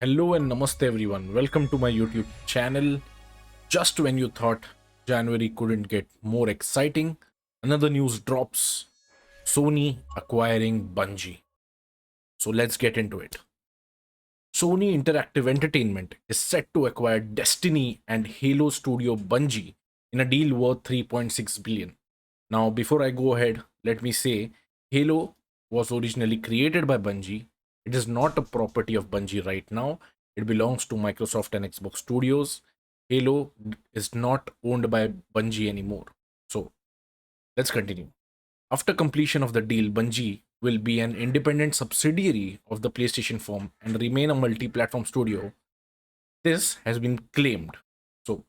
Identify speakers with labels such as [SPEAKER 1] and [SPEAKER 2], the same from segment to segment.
[SPEAKER 1] Hello and namaste everyone. Welcome to my YouTube channel. Just when you thought January couldn't get more exciting, another news drops. Sony acquiring Bungie. So let's get into it. Sony Interactive Entertainment is set to acquire Destiny and Halo studio Bungie in a deal worth 3.6 billion. Now, before I go ahead, let me say Halo was originally created by Bungie. It is not a property of Bungie right now. It belongs to Microsoft and Xbox Studios. Halo is not owned by Bungie anymore. So, let's continue. After completion of the deal, Bungie will be an independent subsidiary of the PlayStation firm and remain a multi platform studio. This has been claimed. So,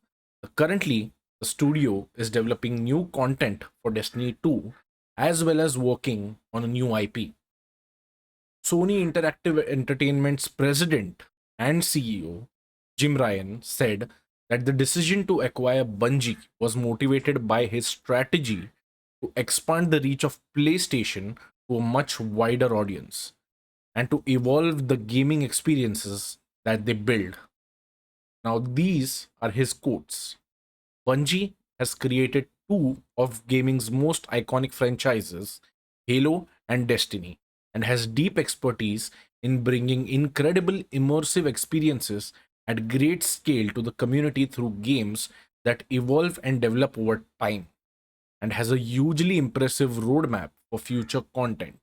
[SPEAKER 1] currently, the studio is developing new content for Destiny 2 as well as working on a new IP. Sony Interactive Entertainment's president and CEO, Jim Ryan, said that the decision to acquire Bungie was motivated by his strategy to expand the reach of PlayStation to a much wider audience and to evolve the gaming experiences that they build. Now, these are his quotes. Bungie has created two of gaming's most iconic franchises, Halo and Destiny, and has deep expertise in bringing incredible immersive experiences at great scale to the community through games that evolve and develop over time, and has a hugely impressive roadmap for future content.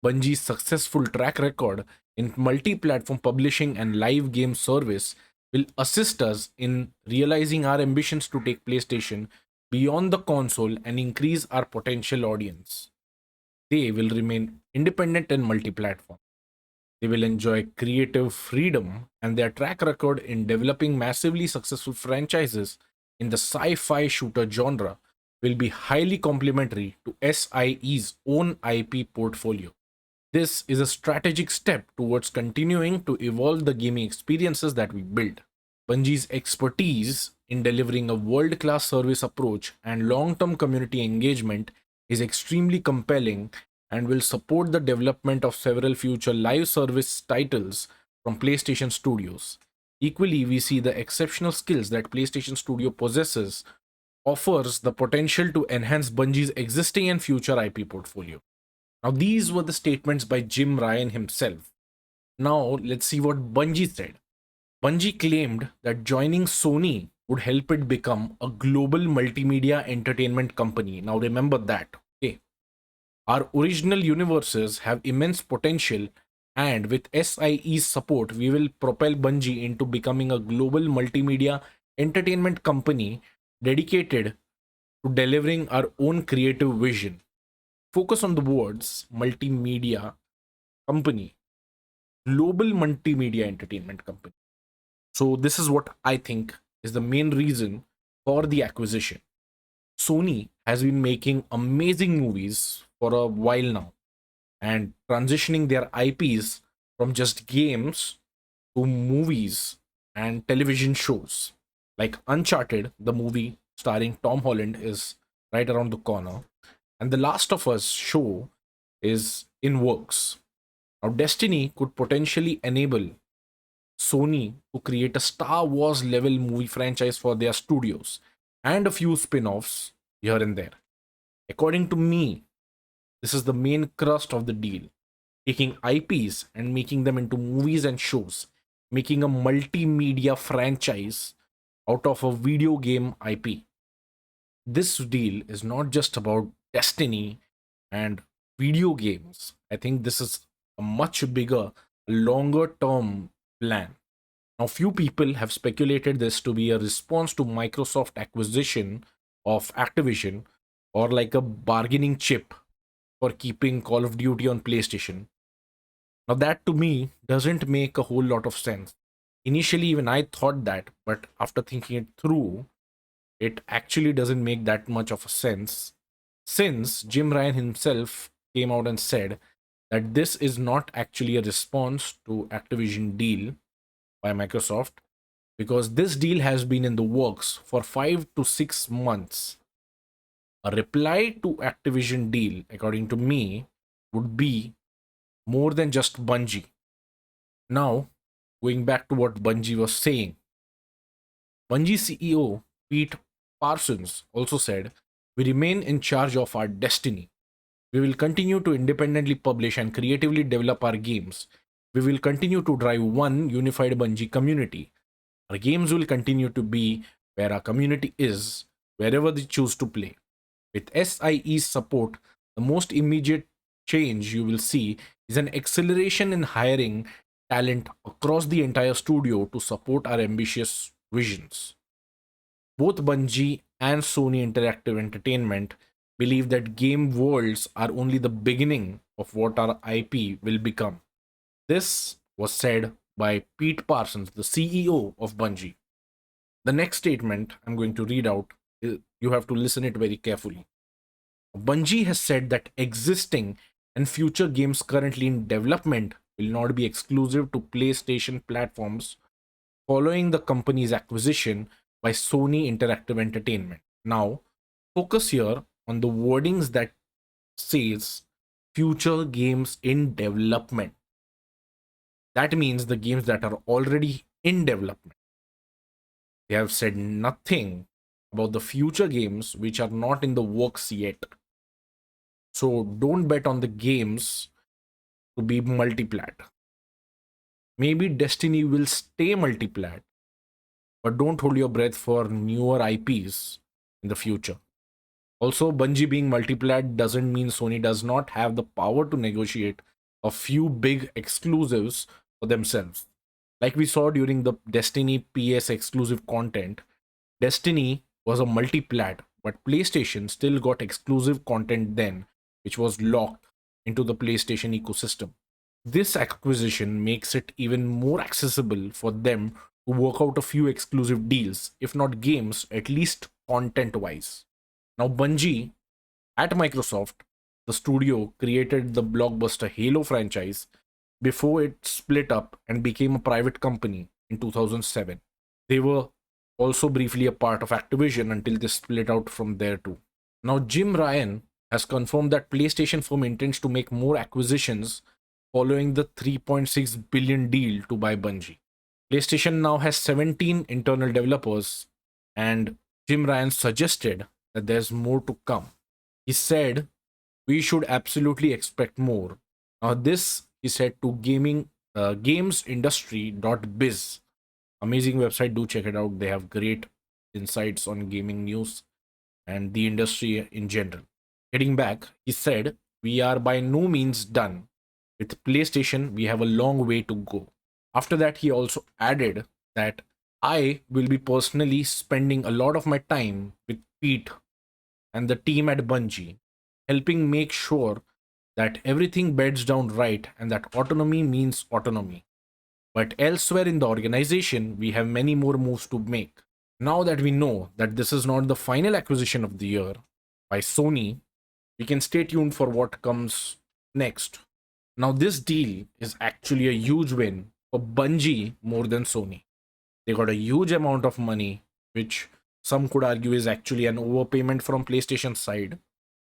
[SPEAKER 1] Bungie's successful track record in multi platform publishing and live game service will assist us in realizing our ambitions to take PlayStation beyond the console and increase our potential audience. They will remain independent and multi platform. They will enjoy creative freedom, and their track record in developing massively successful franchises in the sci fi shooter genre will be highly complementary to SIE's own IP portfolio. This is a strategic step towards continuing to evolve the gaming experiences that we build. Bungie's expertise in delivering a world class service approach and long term community engagement is extremely compelling and will support the development of several future live service titles from PlayStation Studios. Equally, we see the exceptional skills that PlayStation Studio possesses offers the potential to enhance Bungie's existing and future IP portfolio. Now, these were the statements by Jim Ryan himself. Now, let's see what Bungie said. Bungie claimed that joining Sony would help it become a global multimedia entertainment company. Now, remember that. Okay. Our original universes have immense potential, and with SIE's support, we will propel Bungie into becoming a global multimedia entertainment company dedicated to delivering our own creative vision. Focus on the words multimedia company, global multimedia entertainment company. So, this is what I think is the main reason for the acquisition. Sony has been making amazing movies for a while now and transitioning their IPs from just games to movies and television shows. Like Uncharted, the movie starring Tom Holland, is right around the corner, and The Last of Us show is in works. Now, Destiny could potentially enable Sony to create a Star Wars level movie franchise for their studios and a few spin offs here and there. According to me, this is the main crust of the deal, taking IPs and making them into movies and shows, making a multimedia franchise out of a video game IP. This deal is not just about Destiny and video games. I think this is a much bigger, longer term plan. Now, few people have speculated this to be a response to Microsoft acquisition of Activision, or like a bargaining chip for keeping Call of Duty on PlayStation. Now, that to me doesn't make a whole lot of sense. Initially, even I thought that, but after thinking it through, it actually doesn't make that much of a sense, since Jim Ryan himself came out and said that this is not actually a response to Activision deal by Microsoft, because this deal has been in the works for 5 to 6 months. A reply to Activision deal, according to me, would be more than just Bungie. Now, going back to what Bungie was saying, Bungie CEO Pete Parsons also said, "We remain in charge of our destiny. We will continue to independently publish and creatively develop our games. We will continue to drive one unified Bungie community. Our games will continue to be where our community is, wherever they choose to play." With SIE's support, the most immediate change you will see is an acceleration in hiring talent across the entire studio to support our ambitious visions. Both Bungie and Sony Interactive Entertainment believe that game worlds are only the beginning of what our IP will become. This was said by Pete Parsons, the CEO of Bungie. The next statement I'm going to read out, you have to listen it very carefully. Bungie has said that existing and future games currently in development will not be exclusive to PlayStation platforms following the company's acquisition by Sony Interactive Entertainment. Now, focus here on the wordings that says future games in development. That means the games that are already in development. They have said nothing about the future games which are not in the works yet. So don't bet on the games to be multiplat. Maybe Destiny will stay multiplat, but don't hold your breath for newer IPs in the future. Also, Bungie being multiplat doesn't mean Sony does not have the power to negotiate a few big exclusives for themselves. Like we saw during the Destiny PS exclusive content, Destiny was a multiplat, but PlayStation still got exclusive content then, which was locked into the PlayStation ecosystem. This acquisition makes it even more accessible for them to work out a few exclusive deals, if not games, at least content wise. Now, Bungie at Microsoft, the studio created the blockbuster Halo franchise before it split up and became a private company in 2007. They were also briefly a part of Activision until they split out from there too. Now, Jim Ryan has confirmed that PlayStation firm intends to make more acquisitions following the $3.6 billion deal to buy Bungie. PlayStation now has 17 internal developers, and Jim Ryan suggested that there's more to come. He said, "We should absolutely expect more." Now, this he said to gamesindustry.biz. Amazing website, do check it out. They have great insights on gaming news and the industry in general. Getting back, he said, "We are by no means done. With PlayStation, we have a long way to go." After that, he also added that I will be personally spending a lot of my time with Pete and the team at Bungie, helping make sure that everything beds down right and that autonomy means autonomy. But elsewhere in the organization, we have many more moves to make. Now that we know that this is not the final acquisition of the year by Sony, we can stay tuned for what comes next. Now, this deal is actually a huge win for Bungie more than Sony. They got a huge amount of money, which some could argue is actually an overpayment from PlayStation's side.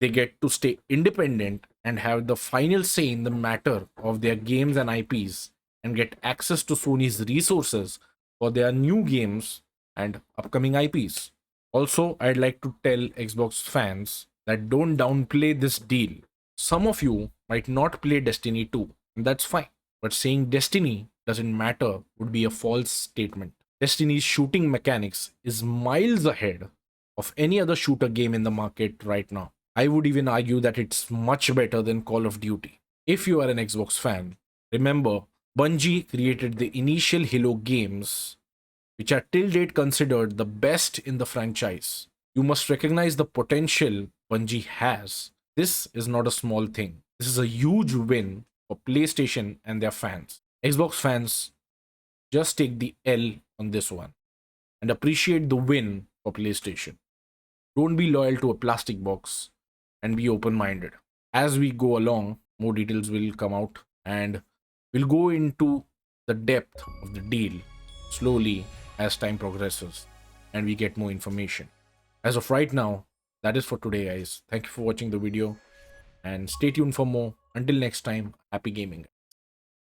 [SPEAKER 1] They get to stay independent and have the final say in the matter of their games and IPs, and get access to Sony's resources for their new games and upcoming IPs. Also, I'd like to tell Xbox fans that don't downplay this deal. Some of you might not play Destiny 2, and that's fine. But saying Destiny doesn't matter would be a false statement. Destiny's shooting mechanics is miles ahead of any other shooter game in the market right now. I would even argue that it's much better than Call of Duty. If you are an Xbox fan, remember Bungie created the initial Halo games, which are till date considered the best in the franchise. You must recognize the potential Bungie has. This is not a small thing. This is a huge win for PlayStation and their fans. Xbox fans, just take the L on this one and appreciate the win for PlayStation. Don't be loyal to a plastic box and be open-minded. As we go along, more details will come out and we'll go into the depth of the deal slowly as time progresses and we get more information. As of right now, that is for today, guys. Thank you for watching the video and stay tuned for more. Until next time, happy gaming.